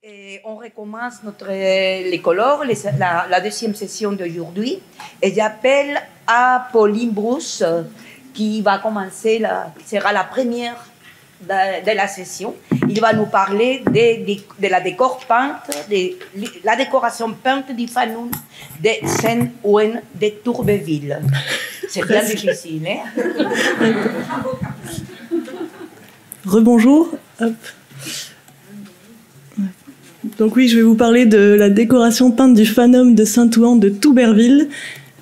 Et on recommence les colores, la deuxième session d'aujourd'hui. Et j'appelle Pauline Bruce, qui va commencer, sera la première de la session. Il va nous parler de la la décoration peinte du Fanum de Saint-Ouen de Tourbeville. C'est bien difficile, hein? Rebonjour. Hop. Donc oui, je vais vous parler de la décoration peinte du Fanum de Saint-Ouen de Touberville.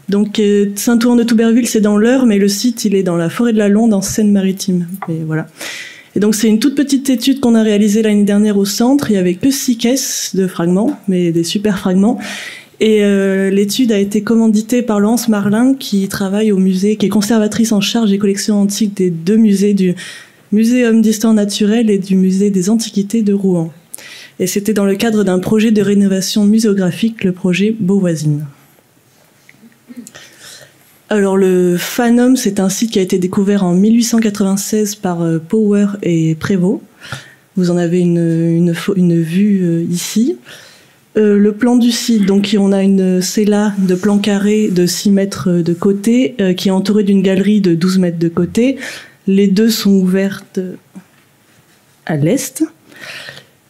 Donc Saint-Ouen de Touberville, c'est dans l'Eure, mais le site, il est dans la forêt de la Londe, en Seine-Maritime. Et voilà. Et donc c'est une toute petite étude qu'on a réalisée l'année dernière au centre. Il n'y avait que 6 caisses de fragments, mais des super fragments. Et l'étude a été commanditée par Laurence Marlin, qui travaille au musée, qui est conservatrice en charge des collections antiques des 2 musées, du Muséum d'histoire naturelle et du Musée des Antiquités de Rouen. Et c'était dans le cadre d'un projet de rénovation muséographique, le projet Beauvoisine. Alors le Fanum, c'est un site qui a été découvert en 1896 par Power et Prévost. Vous en avez une vue ici. Le plan du site, donc on a une cella de plan carré de 6 mètres de côté, qui est entourée d'une galerie de 12 mètres de côté. Les deux sont ouvertes à l'est.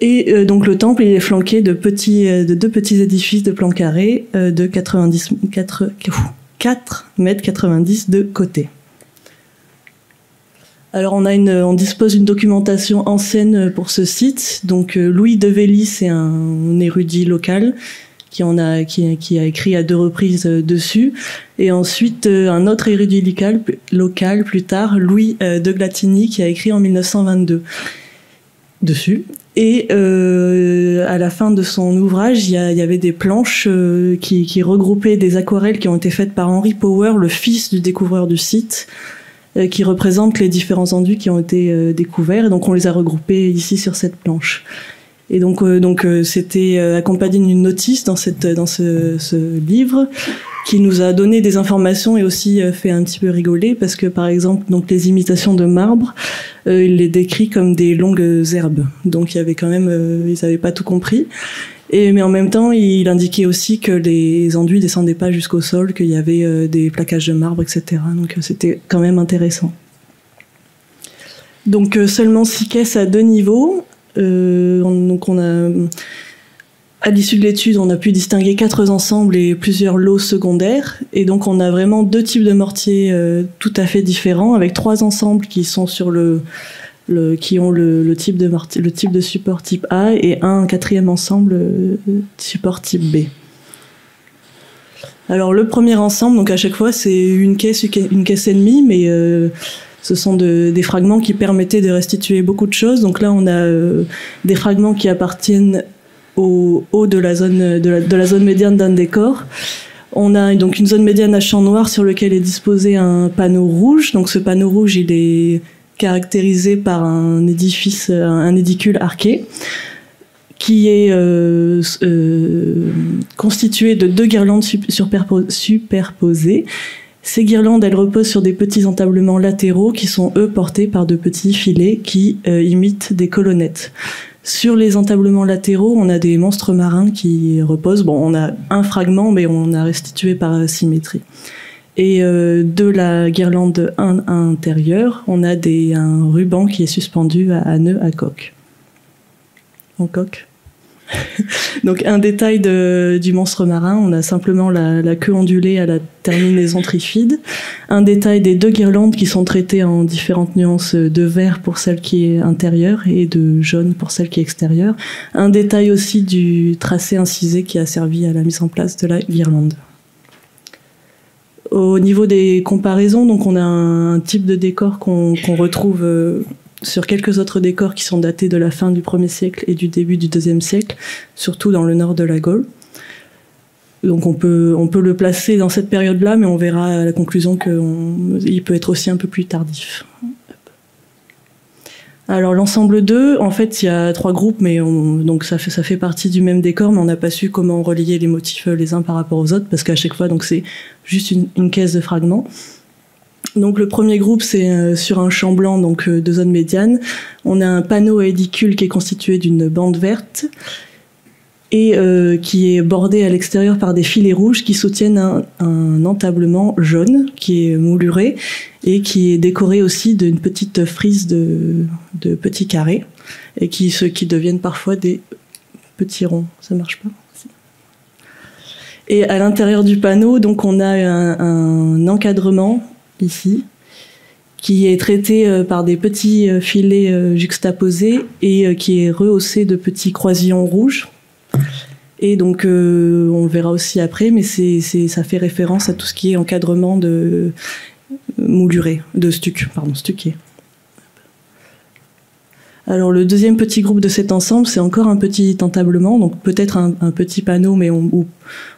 Et donc le temple, il est flanqué de 2 petits édifices de plan carré de 4 mètres 90 de côté. Alors on dispose d'une documentation ancienne pour ce site. Donc Louis Develly, c'est un érudit local qui a écrit à 2 reprises dessus. Et ensuite un autre érudit local plus tard, Louis de Glatigny, qui a écrit en 1922 dessus. Et à la fin de son ouvrage, il y avait des planches qui regroupaient des aquarelles qui ont été faites par Henry Power, le fils du découvreur du site, qui représentent les différents enduits qui ont été découverts. Et donc on les a regroupés ici sur cette planche. Et donc c'était accompagné d'une notice dans ce livre qui nous a donné des informations et aussi fait un petit peu rigoler parce que par exemple donc les imitations de marbre, il les décrit comme des longues herbes. Donc il y avait quand même ils n'avaient pas tout compris. Mais en même temps, il indiquait aussi que les enduits descendaient pas jusqu'au sol, qu'il y avait des plaquages de marbre, etc. Donc c'était quand même intéressant. Donc seulement 6 caisses à 2 niveaux. Donc à l'issue de l'étude, on a pu distinguer 4 ensembles et plusieurs lots secondaires. Et donc on a vraiment 2 types de mortiers tout à fait différents, avec 3 ensembles qui sont sur qui ont le type de support type A et un 4e ensemble support type B. Alors le premier ensemble, donc à chaque fois c'est une caisse et demie, mais ce sont des fragments qui permettaient de restituer beaucoup de choses. Donc là on a des fragments qui appartiennent au haut de la zone médiane d'un décor. On a donc une zone médiane à champ noir sur lequel est disposé un panneau rouge. Donc ce panneau rouge, il est caractérisé par un édicule arqué qui est constitué de 2 guirlandes superposées. Ces guirlandes, elles reposent sur des petits entablements latéraux qui sont, eux, portés par de petits filets qui imitent des colonnettes. Sur les entablements latéraux, on a des monstres marins qui reposent. Bon, on a un fragment, mais on a restitué par symétrie. Et de la guirlande intérieure, on a un ruban qui est suspendu à nœud à coque. En coque. Donc un détail du monstre marin, on a simplement la queue ondulée à la terminaison trifide. Un détail des 2 guirlandes qui sont traitées en différentes nuances de vert pour celle qui est intérieure et de jaune pour celle qui est extérieure. Un détail aussi du tracé incisé qui a servi à la mise en place de la guirlande. Au niveau des comparaisons, donc on a un type de décor qu'on retrouve sur quelques autres décors qui sont datés de la fin du 1er siècle et du début du 2e siècle, surtout dans le nord de la Gaule. Donc on peut le placer dans cette période-là, mais on verra à la conclusion qu'il peut être aussi un peu plus tardif. Alors l'ensemble 2, en fait il y a 3 groupes, mais donc ça fait partie du même décor, mais on n'a pas su comment relier les motifs les uns par rapport aux autres, parce qu'à chaque fois donc c'est juste une caisse de fragments. Donc le premier groupe, c'est sur un champ blanc donc de zone médiane. On a un panneau à édicule qui est constitué d'une bande verte et qui est bordé à l'extérieur par des filets rouges qui soutiennent un entablement jaune qui est mouluré et qui est décoré aussi d'une petite frise de petits carrés et qui deviennent parfois des petits ronds. Ça marche pas? Et à l'intérieur du panneau, donc on a un encadrement ici qui est traité par des petits filets juxtaposés et qui est rehaussé de petits croisillons rouges. Et donc, on le verra aussi après, mais ça fait référence à tout ce qui est encadrement de mouluré, stuqué. Alors, le deuxième petit groupe de cet ensemble, c'est encore un petit entablement, donc peut-être un petit panneau, mais on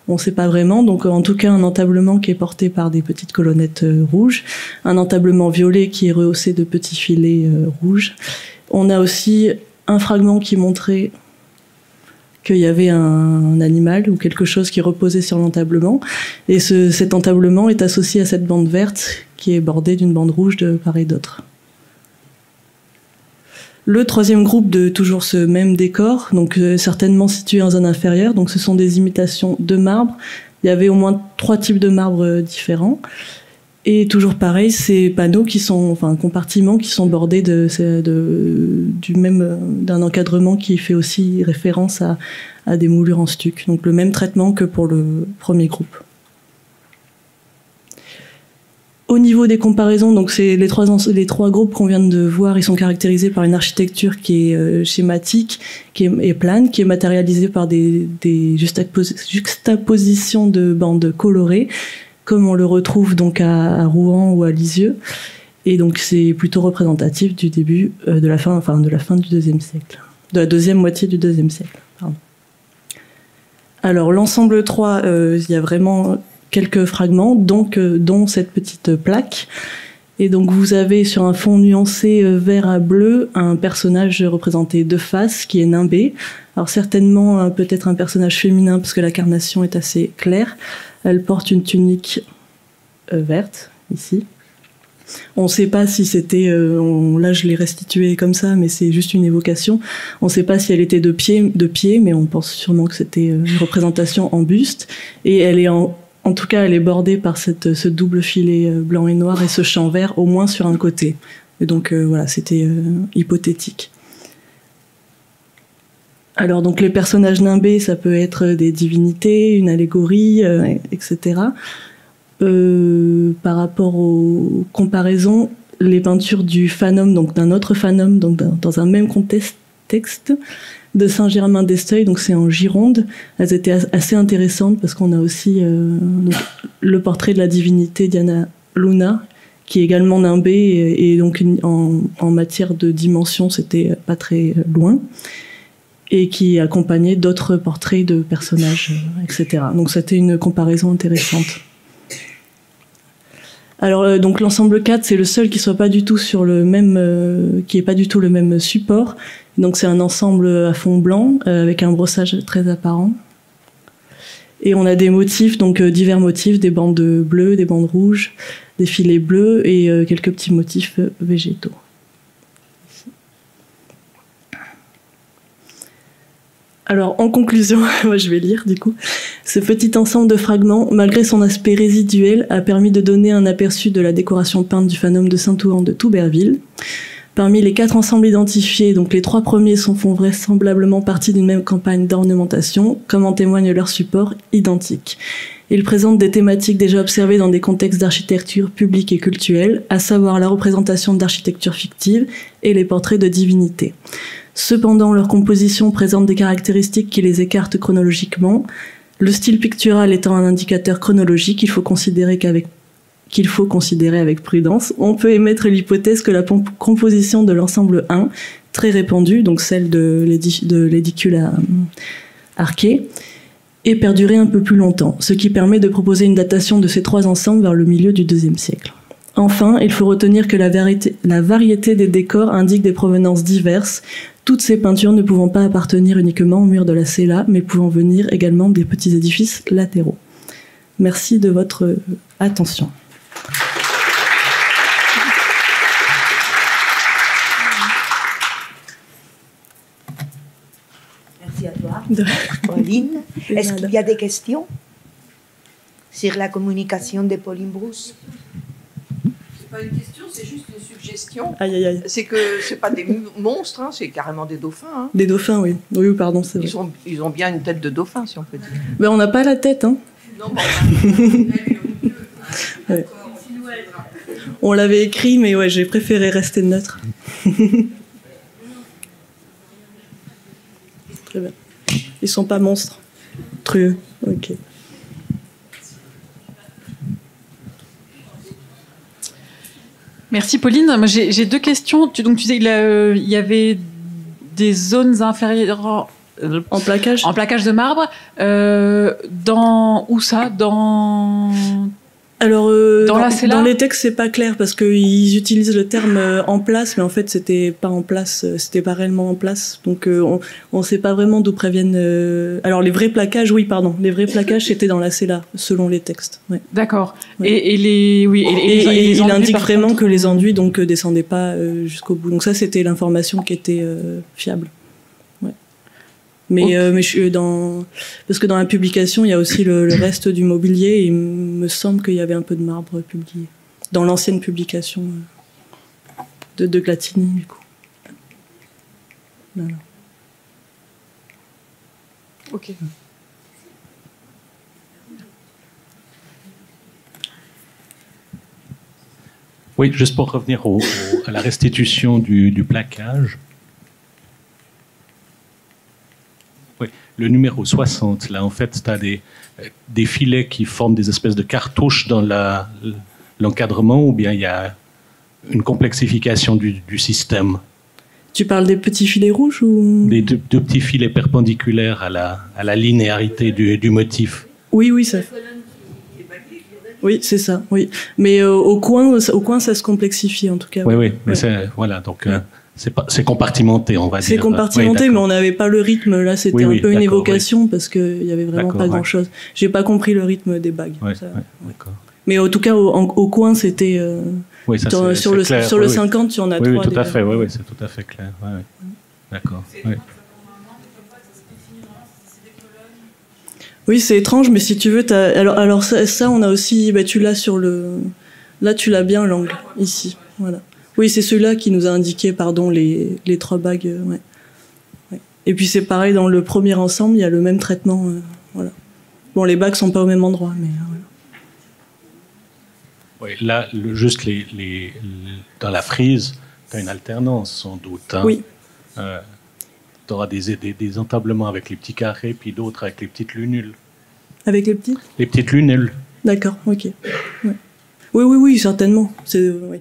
ne sait pas vraiment. Donc, en tout cas, un entablement qui est porté par des petites colonnettes rouges, un entablement violet qui est rehaussé de petits filets rouges. On a aussi un fragment qui montrait qu'il y avait un animal ou quelque chose qui reposait sur l'entablement. Et cet entablement est associé à cette bande verte qui est bordée d'une bande rouge de part et d'autre. Le troisième groupe de toujours ce même décor, donc certainement situé en zone inférieure, donc ce sont des imitations de marbre. Il y avait au moins 3 types de marbres différents. Et toujours pareil, ces panneaux compartiments qui sont bordés d'un encadrement qui fait aussi référence à des moulures en stuc. Donc le même traitement que pour le premier groupe. Au niveau des comparaisons, donc c'est les trois groupes qu'on vient de voir, ils sont caractérisés par une architecture qui est schématique, qui est plane, qui est matérialisée par des juxtapositions de bandes colorées, comme on le retrouve donc à Rouen ou à Lisieux. Et donc c'est plutôt représentatif du début de la fin du deuxième siècle, de la deuxième moitié du deuxième siècle. Pardon. Alors l'ensemble 3, il y a vraiment quelques fragments, dont cette petite plaque. Et donc vous avez sur un fond nuancé vert à bleu un personnage représenté de face qui est nimbé. Alors certainement peut-être un personnage féminin parce que la carnation est assez claire. Elle porte une tunique verte ici. On ne sait pas si c'était, là je l'ai restitué comme ça, mais c'est juste une évocation. On ne sait pas si elle était de pied, mais on pense sûrement que c'était une représentation en buste. Et elle est en tout cas, elle est bordée par ce double filet blanc et noir et ce champ vert, au moins sur un côté. Et donc voilà, c'était hypothétique. Alors donc les personnages nimbés, ça peut être des divinités, une allégorie, etc. Par rapport aux comparaisons, les peintures du Fanum, donc d'un autre Fanum, donc dans un même contexte, de Saint-Germain-d'Esteuil, donc c'est en Gironde. Elles étaient assez intéressantes parce qu'on a aussi le portrait de la divinité Diana Luna, qui est également nimbée, et donc en matière de dimension, c'était pas très loin, et qui accompagnait d'autres portraits de personnages, etc. Donc c'était une comparaison intéressante. Alors donc l'ensemble 4, c'est le seul qui soit pas du tout sur le même, qui est pas du tout le même support. Donc c'est un ensemble à fond blanc avec un brossage très apparent. Et on a des motifs, donc divers motifs, des bandes bleues, des bandes rouges, des filets bleus et quelques petits motifs végétaux. Alors, en conclusion, moi je vais lire du coup. Ce petit ensemble de fragments, malgré son aspect résiduel, a permis de donner un aperçu de la décoration peinte du Fanum de Saint-Ouen de Touberville. Parmi les 4 ensembles identifiés, donc les 3 premiers font vraisemblablement partie d'une même campagne d'ornementation, comme en témoigne leur support identique. Ils présentent des thématiques déjà observées dans des contextes d'architecture publique et cultuelle, à savoir la représentation d'architecture fictive et les portraits de divinités. Cependant, leur composition présente des caractéristiques qui les écartent chronologiquement. Le style pictural étant un indicateur chronologique, qu'il faut considérer avec prudence. On peut émettre l'hypothèse que la composition de l'ensemble 1, très répandue, donc celle de l'édicule arqué, ait perduré un peu plus longtemps, ce qui permet de proposer une datation de ces 3 ensembles vers le milieu du IIe siècle. Enfin, il faut retenir que la variété des décors indique des provenances diverses, toutes ces peintures ne pouvant pas appartenir uniquement au mur de la cella, mais pouvant venir également des petits édifices latéraux. Merci de votre attention. Merci à toi. Pauline. Est-ce qu'il y a des questions sur la communication de Pauline Brousse? C'est pas une question, c'est juste une suggestion. Aïe, aïe, aïe. C'est que c'est pas des monstres, hein, c'est carrément des dauphins. Hein. Des dauphins, oui. Oui, pardon, c'est vrai. Ils ont bien une tête de dauphin, si on peut dire. Ben, on n'a pas la tête, hein. Non, bon, ouais. On l'avait écrit, mais ouais, j'ai préféré rester neutre. Très bien. Ils sont pas monstres. Trueux. Ok. Merci Pauline. Moi, j'ai deux questions. Donc tu disais qu'il y avait des zones inférieures en plaquage. En plaquage de marbre. Où ça? Alors, dans les textes, c'est pas clair parce qu'ils utilisent le terme en place, mais en fait, c'était pas en place, c'était pas réellement en place. Donc, on sait pas vraiment d'où préviennent. Alors, les vrais plaquages, oui, pardon, les vrais plaquages, c'était dans la Cella, selon les textes. Ouais. D'accord. Ouais. Et il indique vraiment que les enduits donc descendaient pas jusqu'au bout. Donc ça, c'était l'information qui était fiable. Mais, parce que dans la publication, il y a aussi le reste du mobilier et il me semble qu'il y avait un peu de marbre publié. Dans l'ancienne publication de Glatini, du coup. Voilà. Ok. Oui, juste pour revenir à la restitution du plaquage. Oui, le numéro 60, là, en fait, tu as des filets qui forment des espèces de cartouches dans l'encadrement, ou bien il y a une complexification du système. Tu parles des petits filets rouges ou des deux petits filets perpendiculaires à la linéarité du motif. Oui, ça. Oui, c'est ça. Oui, mais au coin, ça se complexifie en tout cas. Oui, oui. Mais voilà, donc. C'est compartimenté, on va dire. C'est compartimenté, mais on n'avait pas le rythme. Là, c'était un peu une évocation parce qu'il n'y avait vraiment pas grand-chose. J'ai pas compris le rythme des bagues. D'accord. Mais en tout cas, au coin, c'était... sur le 50, tu en as 3. Oui, tout à fait. Oui, c'est tout à fait clair. D'accord. Oui, c'est étrange, mais si tu veux... Alors ça, on a aussi... tu l'as sur le... Là, tu l'as bien, l'angle, ici. Voilà. Oui, c'est celui-là qui nous a indiqué, les 3 bagues. Ouais. Et puis c'est pareil, dans le premier ensemble, il y a le même traitement. Voilà. Bon, les bagues sont pas au même endroit, mais Oui, voilà. là, juste dans la frise, tu as une alternance, sans doute. Hein. Oui. Tu auras des entablements avec les petits carrés, puis d'autres avec les petites lunules. Avec les petits? Les petites lunules. D'accord, ok. Ouais. Oui, certainement. Oui.